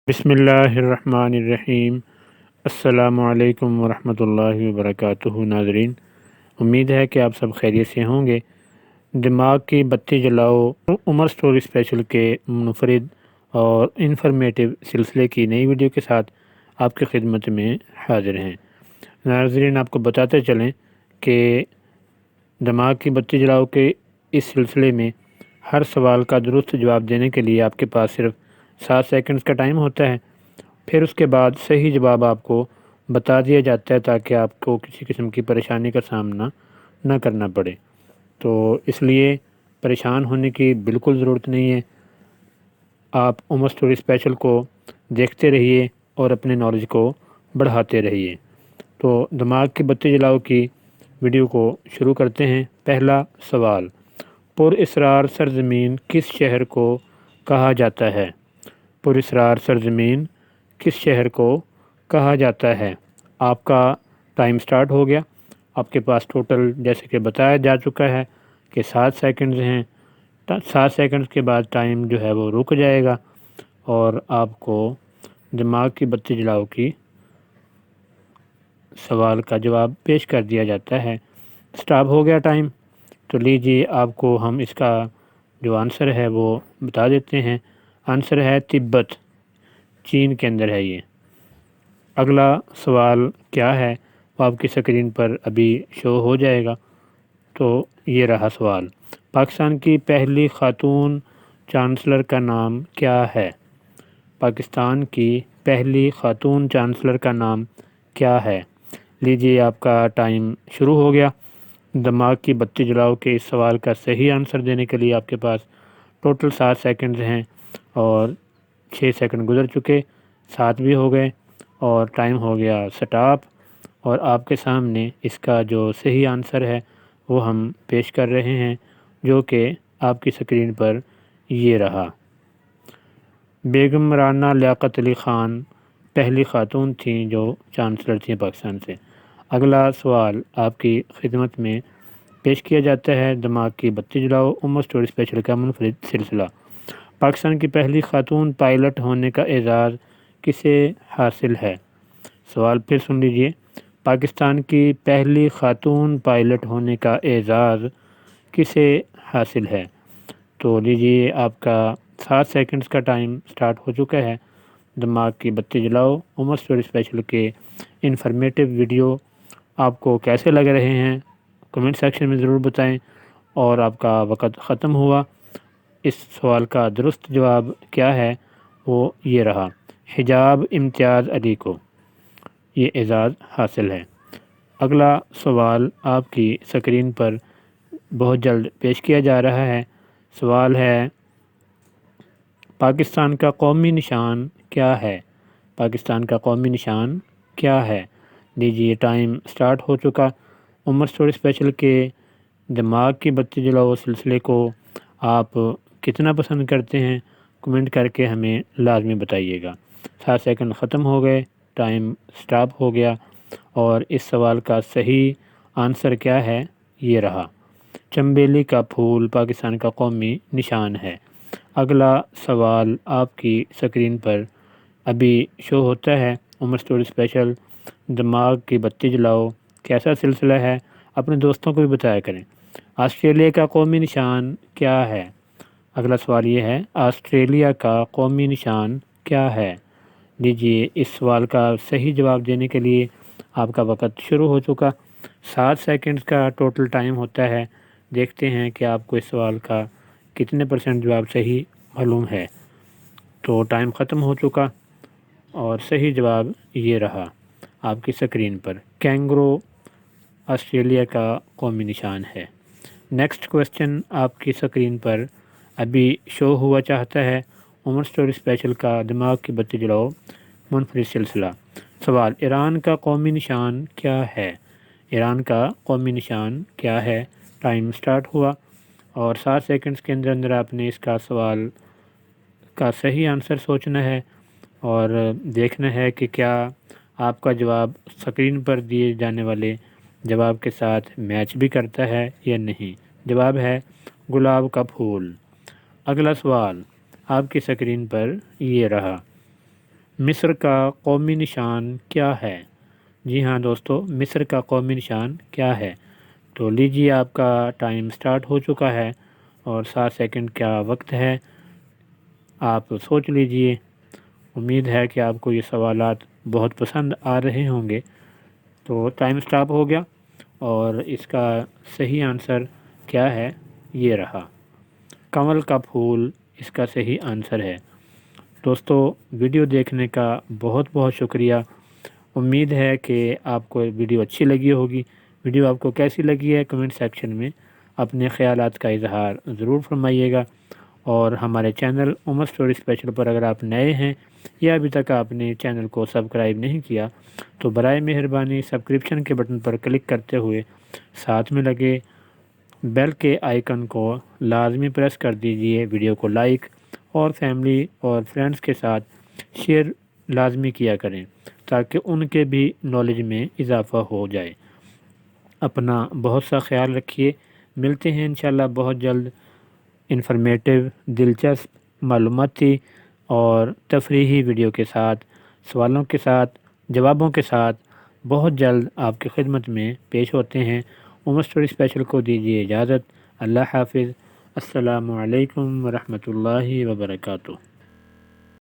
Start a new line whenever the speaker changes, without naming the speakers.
بسم اللہ الرحمن الرحیم۔ السلام علیکم ورحمۃ اللہ وبرکاتہ۔ ناظرین، امید ہے کہ آپ سب خیریت سے ہوں گے۔ دماغ کی بتی جلاؤ عمر سٹوری اسپیشل کے منفرد اور انفارمیٹیو سلسلے کی نئی ویڈیو کے ساتھ آپ کی خدمت میں حاضر ہیں۔ ناظرین، آپ کو بتاتے چلیں کہ دماغ کی بتی جلاؤ کے اس سلسلے میں ہر سوال کا درست جواب دینے کے لیے آپ کے پاس صرف 7 سیکنڈز کا ٹائم ہوتا ہے۔ پھر اس کے بعد صحیح جواب آپ کو بتا دیا جاتا ہے تاکہ آپ کو کسی قسم کی پریشانی کا سامنا نہ کرنا پڑے۔ تو اس لیے پریشان ہونے کی بالکل ضرورت نہیں ہے۔ آپ عمر سٹوری اسپیشل کو دیکھتے رہیے اور اپنے نالج کو بڑھاتے رہیے۔ تو دماغ کی بتی جلاؤ کی ویڈیو کو شروع کرتے ہیں۔ پہلا سوال، پر اسرار سرزمین کس شہر کو کہا جاتا ہے؟ پر اسرار سرزمین کس شہر کو کہا جاتا ہے؟ آپ کا ٹائم سٹارٹ ہو گیا۔ آپ کے پاس ٹوٹل جیسے کہ بتایا جا چکا ہے کہ 7 سیکنڈز ہیں۔ 7 سیکنڈز کے بعد ٹائم جو ہے وہ رک جائے گا اور آپ کو دماغ کی بتی جلاؤ کی سوال کا جواب پیش کر دیا جاتا ہے۔ سٹاپ ہو گیا ٹائم، تو لیجیے آپ کو ہم اس کا جو آنسر ہے وہ بتا دیتے ہیں۔ آنسر ہے تبت، چین کے اندر ہے یہ۔ اگلا سوال کیا ہے وہ آپ کی اسکرین پر ابھی شو ہو جائے گا۔ تو یہ رہا سوال، پاکستان کی پہلی خاتون چانسلر کا نام کیا ہے؟ پاکستان کی پہلی خاتون چانسلر کا نام کیا ہے؟ لیجیے آپ کا ٹائم شروع ہو گیا۔ دماغ کی بتی جلاؤ کے اس سوال کا صحیح آنسر دینے کے لیے آپ کے پاس ٹوٹل 7 سیکنڈز ہیں اور 6 سیکنڈ گزر چکے، 7 بھی ہو گئے اور ٹائم ہو گیا سٹاپ۔ اور آپ کے سامنے اس کا جو صحیح آنسر ہے وہ ہم پیش کر رہے ہیں، جو کہ آپ کی اسکرین پر یہ رہا۔ بیگم رانا لیاقت علی خان پہلی خاتون تھیں جو چانسلر تھیں پاکستان سے۔ اگلا سوال آپ کی خدمت میں پیش کیا جاتا ہے، دماغ کی بتی جلاؤ عمر سٹوری اسپیشل کا منفرد سلسلہ۔ پاکستان کی پہلی خاتون پائلٹ ہونے کا اعزاز کسے حاصل ہے؟ سوال پھر سن لیجیے، پاکستان کی پہلی خاتون پائلٹ ہونے کا اعزاز کسے حاصل ہے؟ تو لیجیے آپ کا 7 سیکنڈز کا ٹائم سٹارٹ ہو چکا ہے۔ دماغ کی بتی جلاؤ عمر سٹوری اسپیشل کے انفارمیٹیو ویڈیو آپ کو کیسے لگ رہے ہیں کمنٹ سیکشن میں ضرور بتائیں۔ اور آپ کا وقت ختم ہوا۔ اس سوال کا درست جواب کیا ہے وہ یہ رہا، حجاب امتیاز علی کو یہ اعزاز حاصل ہے۔ اگلا سوال آپ کی اسکرین پر بہت جلد پیش کیا جا رہا ہے۔ سوال ہے، پاکستان کا قومی نشان کیا ہے؟ پاکستان کا قومی نشان کیا ہے؟ لیجیے ٹائم سٹارٹ ہو چکا۔ عمر سٹوری اسپیشل کے دماغ کی بتی جلاؤ سلسلے کو آپ کتنا پسند کرتے ہیں کمنٹ کر کے ہمیں لازمی بتائیے گا۔ 7 سیکنڈ ختم ہو گئے، ٹائم سٹاپ ہو گیا اور اس سوال کا صحیح آنسر کیا ہے یہ رہا، چنبیلی کا پھول پاکستان کا قومی نشان ہے۔ اگلا سوال آپ کی اسکرین پر ابھی شو ہوتا ہے، عمر سٹوری اسپیشل دماغ کی بتی جلاؤ کیسا سلسلہ ہے اپنے دوستوں کو بھی بتایا کریں۔ آسٹریلیا کا قومی نشان کیا ہے؟ اگلا سوال یہ ہے، آسٹریلیا کا قومی نشان کیا ہے؟ لیجیے اس سوال کا صحیح جواب دینے کے لیے آپ کا وقت شروع ہو چکا۔ 7 سیکنڈز کا ٹوٹل ٹائم ہوتا ہے۔ دیکھتے ہیں کہ آپ کو اس سوال کا کتنے % جواب صحیح معلوم ہے۔ تو ٹائم ختم ہو چکا اور صحیح جواب یہ رہا آپ کی اسکرین پر، کینگرو آسٹریلیا کا قومی نشان ہے۔ نیکسٹ کویسچن آپ کی اسکرین پر ابھی شو ہوا چاہتا ہے، عمر سٹوری اسپیشل کا دماغ کی بتی جلاؤ منفرد سلسلہ۔ سوال، ایران کا قومی نشان کیا ہے؟ ایران کا قومی نشان کیا ہے؟ ٹائم سٹارٹ ہوا اور 7 سیکنڈز کے اندر اندر آپ نے اس کا سوال کا صحیح آنسر سوچنا ہے اور دیکھنا ہے کہ کیا آپ کا جواب اسکرین پر دیے جانے والے جواب کے ساتھ میچ بھی کرتا ہے یا نہیں۔ جواب ہے گلاب کا پھول۔ اگلا سوال آپ کی اسکرین پر یہ رہا، مصر کا قومی نشان کیا ہے؟ جی ہاں دوستو، مصر کا قومی نشان کیا ہے؟ تو لیجیے آپ کا ٹائم سٹارٹ ہو چکا ہے اور 7 سیکنڈ کا وقت ہے، آپ سوچ لیجئے۔ امید ہے کہ آپ کو یہ سوالات بہت پسند آ رہے ہوں گے۔ تو ٹائم سٹاپ ہو گیا اور اس کا صحیح آنسر کیا ہے؟ یہ رہا، کنول کا پھول اس کا صحیح آنسر ہے۔ دوستو، ویڈیو دیکھنے کا بہت بہت شکریہ۔ امید ہے کہ آپ کو ویڈیو اچھی لگی ہوگی۔ ویڈیو آپ کو کیسی لگی ہے کمنٹ سیکشن میں اپنے خیالات کا اظہار ضرور فرمائیے گا، اور ہمارے چینل عمر اسٹوری اسپیشل پر اگر آپ نئے ہیں یا ابھی تک آپ نے چینل کو سبسکرائب نہیں کیا تو برائے مہربانی سبسکرپشن کے بٹن پر کلک کرتے ہوئے ساتھ میں لگے بیل کے آئیکن کو لازمی پریس کر دیجئے۔ ویڈیو کو لائک اور فیملی اور فرینڈس کے ساتھ شیئر لازمی کیا کریں تاکہ ان کے بھی نالج میں اضافہ ہو جائے۔ اپنا بہت سا خیال رکھیے، ملتے ہیں انشاءاللہ بہت جلد انفارمیٹو، دلچسپ، معلوماتی اور تفریحی ویڈیو کے ساتھ، سوالوں کے ساتھ، جوابوں کے ساتھ بہت جلد آپ کی خدمت میں پیش ہوتے ہیں۔ عمر اسٹوری اسپیشل کو دیجیے اجازت۔ اللہ حافظ۔ السلام علیکم ورحمۃ اللہ وبرکاتہ۔